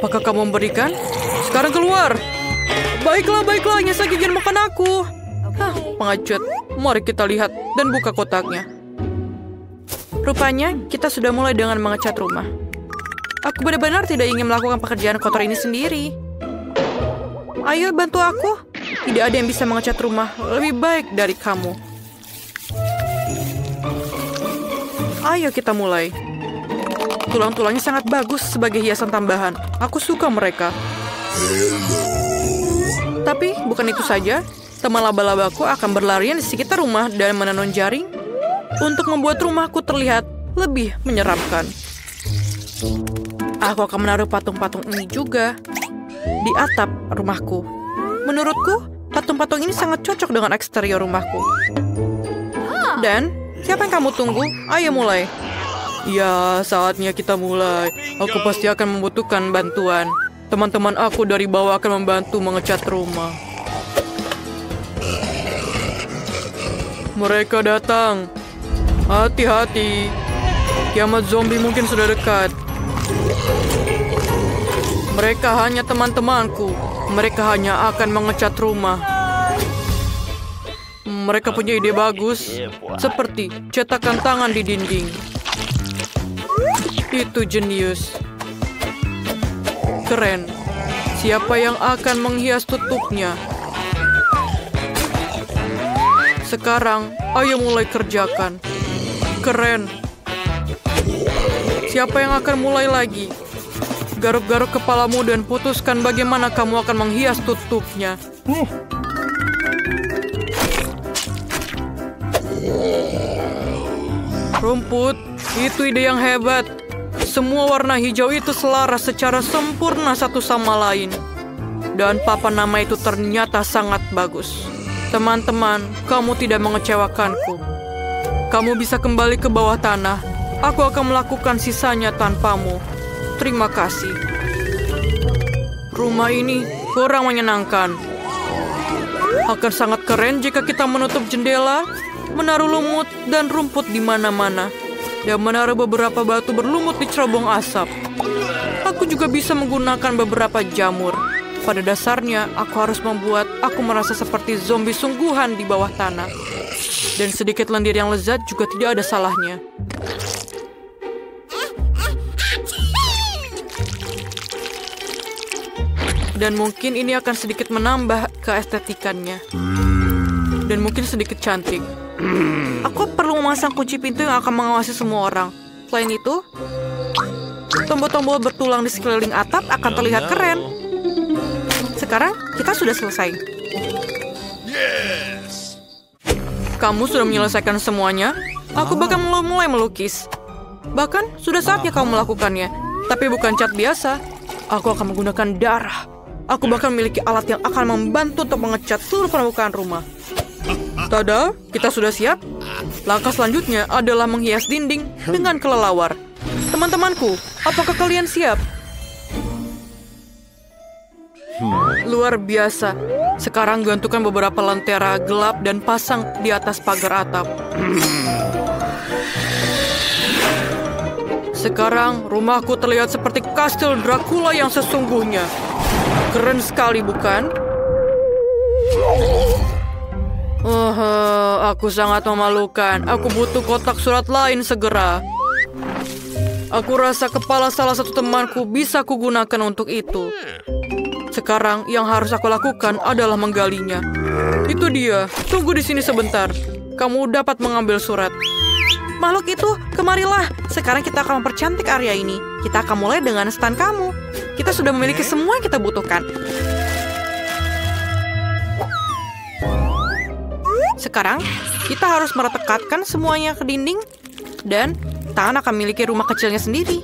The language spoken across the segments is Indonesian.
Apakah kamu memberikan? Sekarang keluar. Baiklah, hanya saja jangan makan aku. Hah, pengecut. Mari kita lihat dan buka kotaknya. Rupanya kita sudah mulai dengan mengecat rumah. Aku benar-benar tidak ingin melakukan pekerjaan kotor ini sendiri. Ayo bantu aku. Tidak ada yang bisa mengecat rumah lebih baik dari kamu. Ayo kita mulai. Tulang-tulangnya sangat bagus sebagai hiasan tambahan. Aku suka mereka. Tapi bukan itu saja. Teman laba-labaku akan berlarian di sekitar rumah dan menenun jaring untuk membuat rumahku terlihat lebih menyeramkan. Aku akan menaruh patung-patung ini juga di atap rumahku. Menurutku, patung-patung ini sangat cocok dengan eksterior rumahku. Dan, siapa yang kamu tunggu? Ayo mulai. Ya, saatnya kita mulai. Aku pasti akan membutuhkan bantuan. Teman-teman aku dari bawah akan membantu mengecat rumah. Mereka datang. Hati-hati. Kiamat zombie mungkin sudah dekat. Mereka hanya teman-temanku. Mereka hanya akan mengecat rumah. Mereka punya ide bagus. Seperti cetakan tangan di dinding. Itu jenius. Keren. Siapa yang akan menghias tutupnya? Sekarang, ayo mulai kerjakan. Keren. Siapa yang akan mulai lagi? Garuk-garuk kepalamu dan putuskan bagaimana kamu akan menghias tutupnya. Rumput, itu ide yang hebat. Semua warna hijau itu selaras secara sempurna satu sama lain. Dan papan nama itu ternyata sangat bagus. Teman-teman, kamu tidak mengecewakanku. Kamu bisa kembali ke bawah tanah. Aku akan melakukan sisanya tanpamu. Terima kasih. Rumah ini kurang menyenangkan. Akan sangat keren jika kita menutup jendela, menaruh lumut dan rumput di mana-mana, dan menaruh beberapa batu berlumut di cerobong asap. Aku juga bisa menggunakan beberapa jamur. Pada dasarnya, aku harus membuat aku merasa seperti zombie sungguhan di bawah tanah. Dan sedikit lendir yang lezat juga tidak ada salahnya. Dan mungkin ini akan sedikit menambah keestetikannya. Dan mungkin sedikit cantik. Aku perlu memasang kunci pintu yang akan mengawasi semua orang. Selain itu, tombol-tombol bertulang di sekeliling atap akan terlihat keren. Sekarang kita sudah selesai. Yes. Kamu sudah menyelesaikan semuanya? Aku bahkan mulai melukis. Bahkan sudah saatnya kamu melakukannya. Tapi bukan cat biasa. Aku akan menggunakan darah. Aku bahkan memiliki alat yang akan membantu untuk mengecat seluruh permukaan rumah. Tada, kita sudah siap. Langkah selanjutnya adalah menghias dinding dengan kelelawar. Teman-temanku, apakah kalian siap? Luar biasa. Sekarang gantungkan beberapa lentera gelap dan pasang di atas pagar atap. Sekarang rumahku terlihat seperti kastil Dracula yang sesungguhnya. Keren sekali, bukan? Aku sangat memalukan. Aku butuh kotak surat lain segera. Aku rasa kepala salah satu temanku bisa kugunakan untuk itu. Sekarang yang harus aku lakukan adalah menggalinya. Itu dia. Tunggu di sini sebentar. Kamu dapat mengambil surat. Makhluk itu, kemarilah. Sekarang kita akan mempercantik area ini. Kita akan mulai dengan stand kamu. Kita sudah memiliki semua yang kita butuhkan. Sekarang, kita harus meretekatkan semuanya ke dinding. Dan tangan akan memiliki rumah kecilnya sendiri.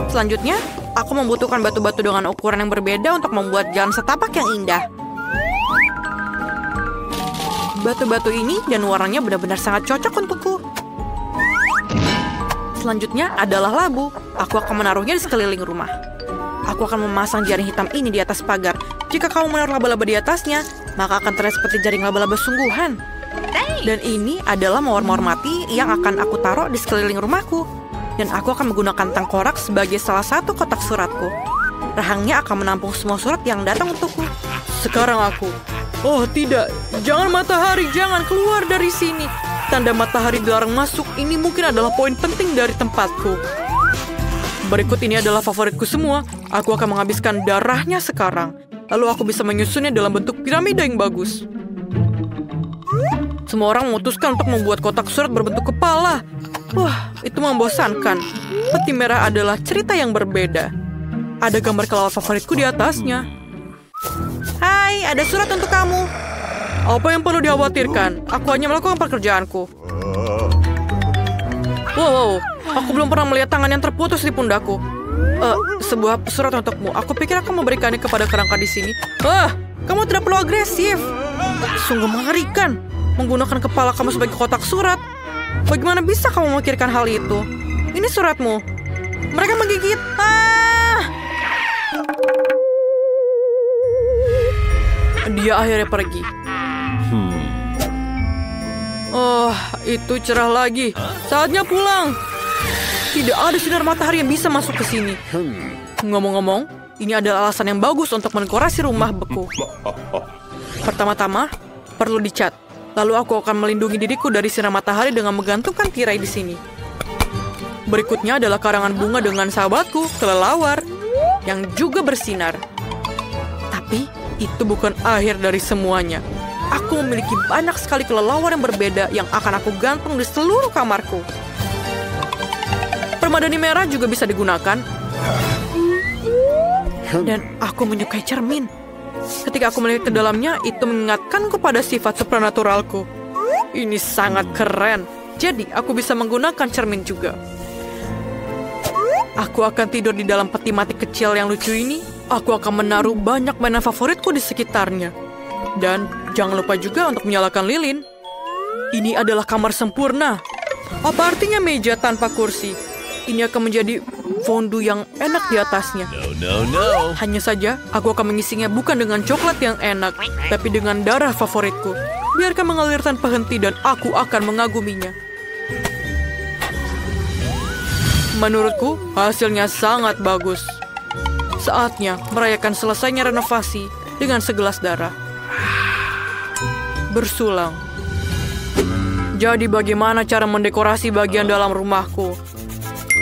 Selanjutnya, aku membutuhkan batu-batu dengan ukuran yang berbeda untuk membuat jalan setapak yang indah. Batu-batu ini dan warnanya benar-benar sangat cocok untukku. Selanjutnya adalah labu. Aku akan menaruhnya di sekeliling rumah. Aku akan memasang jaring hitam ini di atas pagar. Jika kamu menaruh laba-laba di atasnya, maka akan terlihat seperti jaring laba-laba sungguhan. Dan ini adalah mawar-mawar mati yang akan aku taruh di sekeliling rumahku. Dan aku akan menggunakan tengkorak sebagai salah satu kotak suratku. Rahangnya akan menampung semua surat yang datang untukku. Sekarang aku... Oh tidak, jangan matahari, jangan keluar dari sini. Tanda matahari dilarang masuk ini mungkin adalah poin penting dari tempatku. Berikut ini adalah favoritku semua. Aku akan menghabiskan darahnya sekarang. Lalu aku bisa menyusunnya dalam bentuk piramida yang bagus. Semua orang memutuskan untuk membuat kotak surat berbentuk kepala. Wah, itu membosankan. Peti merah adalah cerita yang berbeda. Ada gambar kelelawar favoritku di atasnya. Hai, ada surat untuk kamu. Apa yang perlu dikhawatirkan? Aku hanya melakukan pekerjaanku. Wow, aku belum pernah melihat tangan yang terputus di pundakku. Sebuah surat untukmu. Aku pikir aku memberikannya kepada kerangka di sini. Kamu tidak perlu agresif. Sungguh mengerikan. Menggunakan kepala kamu sebagai kotak surat. Bagaimana bisa kamu memikirkan hal itu? Ini suratmu. Mereka menggigit. Dia akhirnya pergi. Oh, itu cerah lagi. Saatnya pulang. Tidak ada sinar matahari yang bisa masuk ke sini. Ngomong-ngomong, ini adalah alasan yang bagus untuk mendekorasi rumah beku. Pertama-tama, perlu dicat. Lalu aku akan melindungi diriku dari sinar matahari dengan menggantungkan tirai di sini. Berikutnya adalah karangan bunga dengan sahabatku, kelelawar, yang juga bersinar. Tapi itu bukan akhir dari semuanya. Aku memiliki banyak sekali kelelawar yang berbeda yang akan aku gantung di seluruh kamarku. Permadani merah juga bisa digunakan. Dan aku menyukai cermin. Ketika aku melihat ke dalamnya, itu mengingatkanku pada sifat supranaturalku. Ini sangat keren. Jadi, aku bisa menggunakan cermin juga. Aku akan tidur di dalam peti mati kecil yang lucu ini. Aku akan menaruh banyak mainan favoritku di sekitarnya. Dan jangan lupa juga untuk menyalakan lilin. Ini adalah kamar sempurna. Apa artinya meja tanpa kursi? Ini akan menjadi fondue yang enak di atasnya. No. Hanya saja, aku akan mengisinya bukan dengan coklat yang enak, tapi dengan darah favoritku. Biarkan mengalir tanpa henti dan aku akan mengaguminya. Menurutku, hasilnya sangat bagus. Saatnya merayakan selesainya renovasi dengan segelas darah. Bersulang. Jadi bagaimana cara mendekorasi bagian dalam rumahku?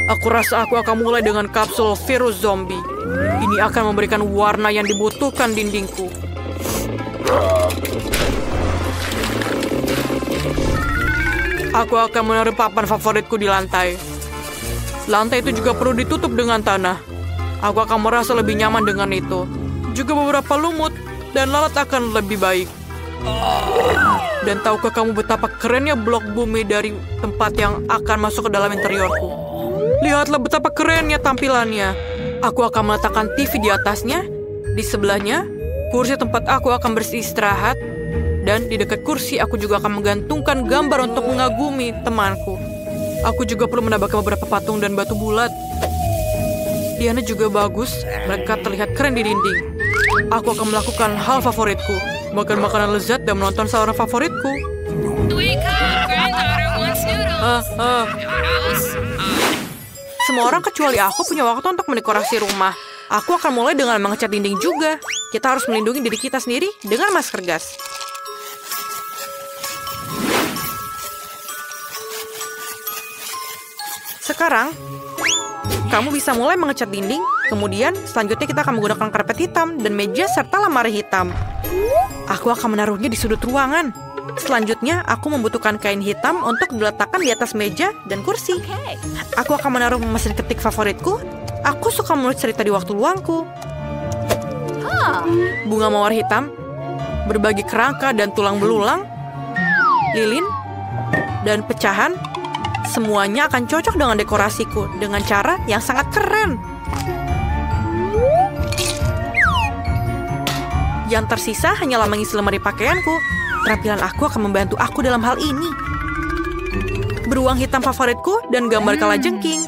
Aku rasa aku akan mulai dengan kapsul virus zombie. Ini akan memberikan warna yang dibutuhkan dindingku. Aku akan menaruh papan favoritku di lantai. Lantai itu juga perlu ditutup dengan tanah. Aku akan merasa lebih nyaman dengan itu. Juga beberapa lumut dan lalat akan lebih baik. Dan tahukah kamu betapa kerennya blok bumi dari tempat yang akan masuk ke dalam interiorku? Lihatlah betapa kerennya tampilannya. Aku akan meletakkan TV di atasnya. Di sebelahnya, kursi tempat aku akan beristirahat. Dan di dekat kursi, aku juga akan menggantungkan gambar untuk mengagumi temanku. Aku juga perlu menambahkan beberapa patung dan batu bulat. Diana juga bagus. Mereka terlihat keren di dinding. Aku akan melakukan hal favoritku. Makan makanan lezat dan menonton saluran favoritku. Semua orang kecuali aku punya waktu untuk mendekorasi rumah. Aku akan mulai dengan mengecat dinding juga. Kita harus melindungi diri kita sendiri dengan masker gas. Sekarang, kamu bisa mulai mengecat dinding. Kemudian, selanjutnya kita akan menggunakan karpet hitam dan meja serta lemari hitam. Aku akan menaruhnya di sudut ruangan. Selanjutnya, aku membutuhkan kain hitam untuk diletakkan di atas meja dan kursi. Aku akan menaruh mesin ketik favoritku. Aku suka menulis cerita di waktu luangku. Bunga mawar hitam, berbagi kerangka dan tulang belulang, lilin, dan pecahan. Semuanya akan cocok dengan dekorasiku dengan cara yang sangat keren. Yang tersisa hanyalah mengisi lemari pakaianku. Keterampilan aku akan membantu aku dalam hal ini. Beruang hitam favoritku dan gambar kalajengking.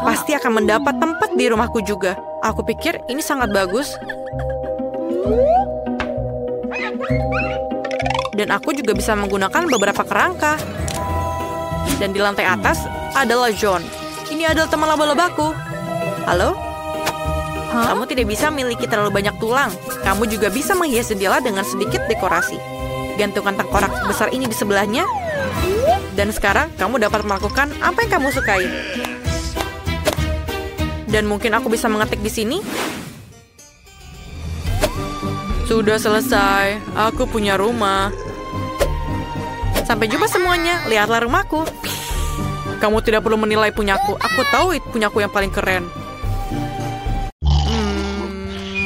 Pasti akan mendapat tempat di rumahku juga. Aku pikir ini sangat bagus. Dan aku juga bisa menggunakan beberapa kerangka. Dan di lantai atas, adalah John. Ini adalah teman laba-labaku. Halo? Kamu tidak bisa memiliki terlalu banyak tulang. Kamu juga bisa menghias jendela dengan sedikit dekorasi. Gantungkan tengkorak besar ini di sebelahnya. Dan sekarang kamu dapat melakukan apa yang kamu sukai. Dan mungkin aku bisa mengetik di sini. Sudah selesai. Aku punya rumah. Sampai jumpa semuanya. Lihatlah rumahku. Kamu tidak perlu menilai punyaku. Aku tahu itu punyaku yang paling keren.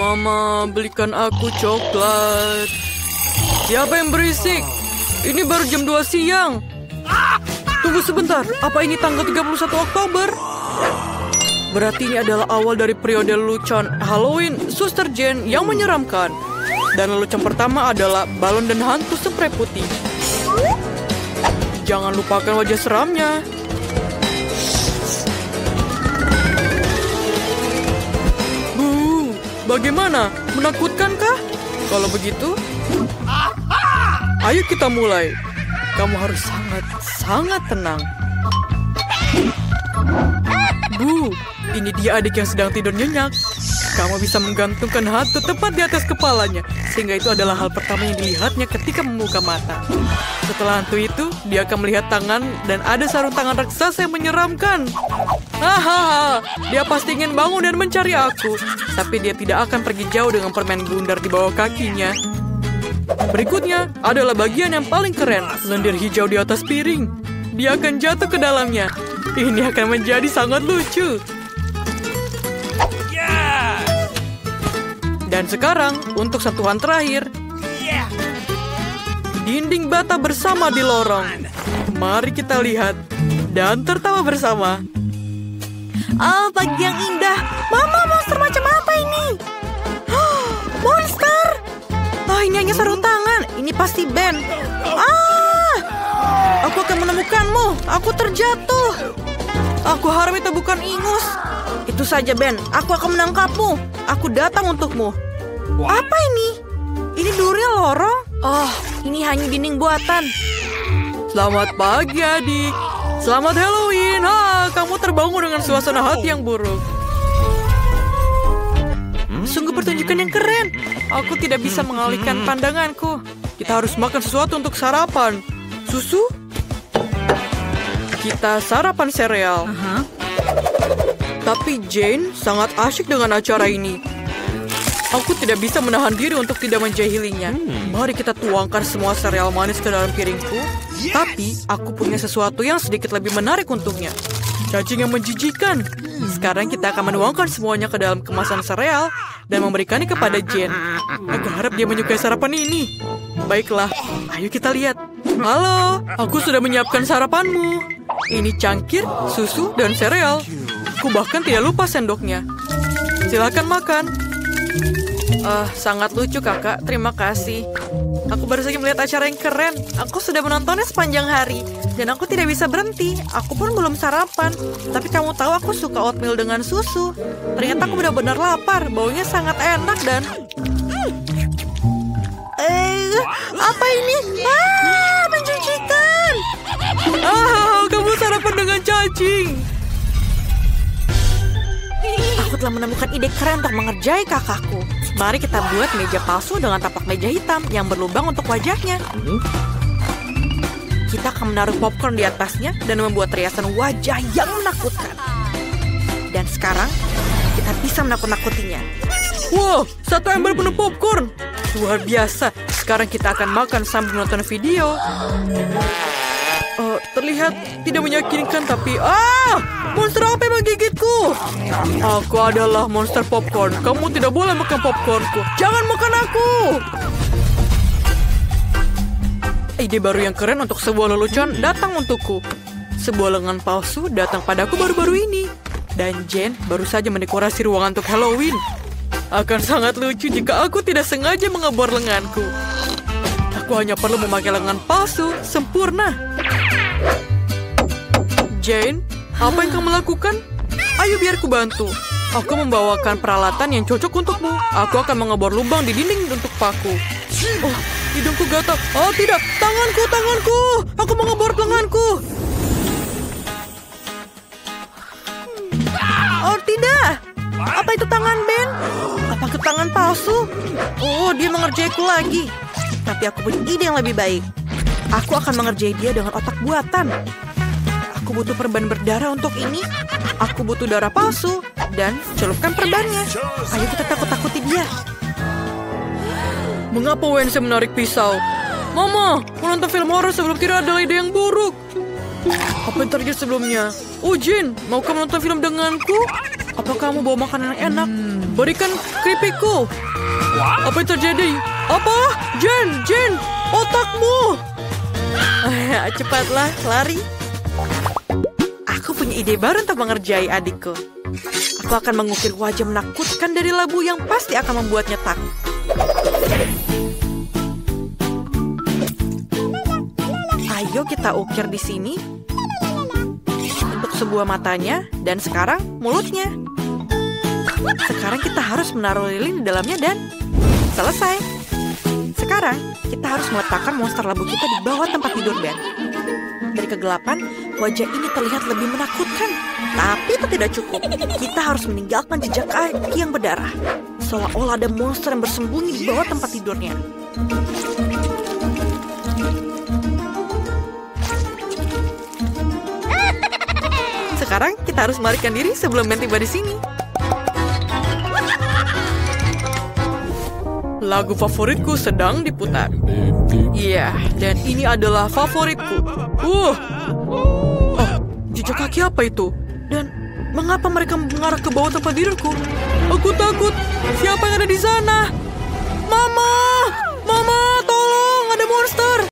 Mama, belikan aku coklat. Siapa yang berisik? Ini baru jam 2 siang. Tunggu sebentar. Apa ini tanggal 31 Oktober? Berarti ini adalah awal dari periode lelucon Halloween Suster Jane yang menyeramkan. Dan lelucon pertama adalah balon dan hantu spray putih. Jangan lupakan wajah seramnya. Bagaimana? Menakutkankah? Kalau begitu, ayo kita mulai. Kamu harus sangat tenang. Bu, ini dia adik yang sedang tidur nyenyak. Kamu bisa menggantungkan hantu tepat di atas kepalanya, sehingga itu adalah hal pertama yang dilihatnya ketika membuka mata. Setelah hantu itu, dia akan melihat tangan dan ada sarung tangan raksasa yang menyeramkan. Hahaha, dia pasti ingin bangun dan mencari aku, tapi dia tidak akan pergi jauh dengan permen bundar di bawah kakinya. Berikutnya adalah bagian yang paling keren, lendir hijau di atas piring. Dia akan jatuh ke dalamnya. Ini akan menjadi sangat lucu. Dan sekarang, untuk sentuhan terakhir. Dinding bata bersama di lorong. Mari kita lihat dan tertawa bersama. Oh, pagi yang indah. Mama, monster macam apa ini? Monster! Ini hanya sarung tangan. Ini pasti Ben. Aku akan menemukanmu. Aku terjatuh. Aku harap itu bukan ingus. Itu saja, Ben. Aku akan menangkapmu. Aku datang untukmu. Apa ini? Ini duri lorong? Oh, ini hanya dinding buatan. Selamat pagi, adik. Selamat Halloween. Kamu terbangun dengan suasana hati yang buruk. Sungguh pertunjukan yang keren. Aku tidak bisa mengalihkan pandanganku. Kita harus makan sesuatu untuk sarapan. Susu? Kita sarapan sereal. Tapi Jane sangat asyik dengan acara ini. Aku tidak bisa menahan diri untuk tidak menjahilinya. Mari kita tuangkan semua sereal manis ke dalam piringku. Tapi aku punya sesuatu yang sedikit lebih menarik untuknya. Cacing yang menjijikan. Sekarang kita akan menuangkan semuanya ke dalam kemasan sereal dan memberikannya kepada Jane. Aku harap dia menyukai sarapan ini. Baiklah, ayo kita lihat. Halo, aku sudah menyiapkan sarapanmu. Ini cangkir, susu, dan sereal. Aku bahkan tidak lupa sendoknya. Silakan makan. Sangat lucu, kakak. Terima kasih. Aku baru saja melihat acara yang keren. Aku sudah menontonnya sepanjang hari. Dan aku tidak bisa berhenti. Aku pun belum sarapan. Tapi kamu tahu aku suka oatmeal dengan susu. Ternyata aku benar-benar lapar. Baunya sangat enak dan... apa ini? Menjijikan. Kamu sarapan dengan cacing. Aku telah menemukan ide keren untuk mengerjai kakakku. Mari kita buat meja palsu dengan tapak meja hitam yang berlubang untuk wajahnya. Kita akan menaruh popcorn di atasnya dan membuat riasan wajah yang menakutkan. Dan sekarang, kita bisa menakut-nakutinya. Wow, satu ember penuh popcorn. Luar biasa. Sekarang kita akan makan sambil menonton video. Terlihat tidak meyakinkan tapi... monster apa yang menggigitku? Aku adalah monster popcorn. Kamu tidak boleh makan popcornku. Jangan makan aku! Ide baru yang keren untuk sebuah lelucon datang untukku. Sebuah lengan palsu datang padaku baru-baru ini. Dan Jane baru saja mendekorasi ruangan untuk Halloween. Akan sangat lucu jika aku tidak sengaja mengebor lenganku. Aku hanya perlu memakai lengan palsu sempurna. Jane, apa yang kamu lakukan? Ayo biar ku bantu. Aku membawakan peralatan yang cocok untukmu. Aku akan mengebor lubang di dinding untuk paku. Hidungku gatal. Tidak, tanganku. Aku mengebor lenganku. Apa itu tangan Ben? Apa itu tangan palsu? Oh, dia mengerjaiku lagi. Tapi aku punya ide yang lebih baik. Aku akan mengerjai dia dengan otak buatan. Aku butuh perban berdarah untuk ini. Aku butuh darah palsu. Dan celupkan perbannya. Ayo kita takut-takuti dia. Mengapa Wednesday menarik pisau? Mama, menonton film horor sebelum tidur adalah ide yang buruk. Apa yang terjadi sebelumnya? Oh, Jin, maukah menonton film denganku? Apa kamu bawa makanan yang enak? Berikan keripikku. Apa yang terjadi? Apa? Jin, otakmu. Cepatlah, lari. Aku punya ide baru untuk mengerjai adikku. Aku akan mengukir wajah menakutkan dari labu yang pasti akan membuatnya takut. Ayo kita ukir di sini. Untuk sebuah matanya dan sekarang mulutnya. Sekarang kita harus menaruh lilin di dalamnya dan selesai. Sekarang kita harus meletakkan monster labu kita di bawah tempat tidur Ben. Dari kegelapan, wajah ini terlihat lebih menakutkan. Tapi itu tidak cukup. Kita harus meninggalkan jejak kaki yang berdarah. Seolah-olah ada monster yang bersembunyi di bawah tempat tidurnya. Sekarang kita harus melarikan diri sebelum Ben tiba di sini. Lagu favoritku sedang diputar. Iya, dan ini adalah favoritku. Oh, jejak kaki apa itu? Dan mengapa mereka mengarah ke bawah tempat tidurku? Aku takut. Siapa yang ada di sana? Mama, tolong, ada monster.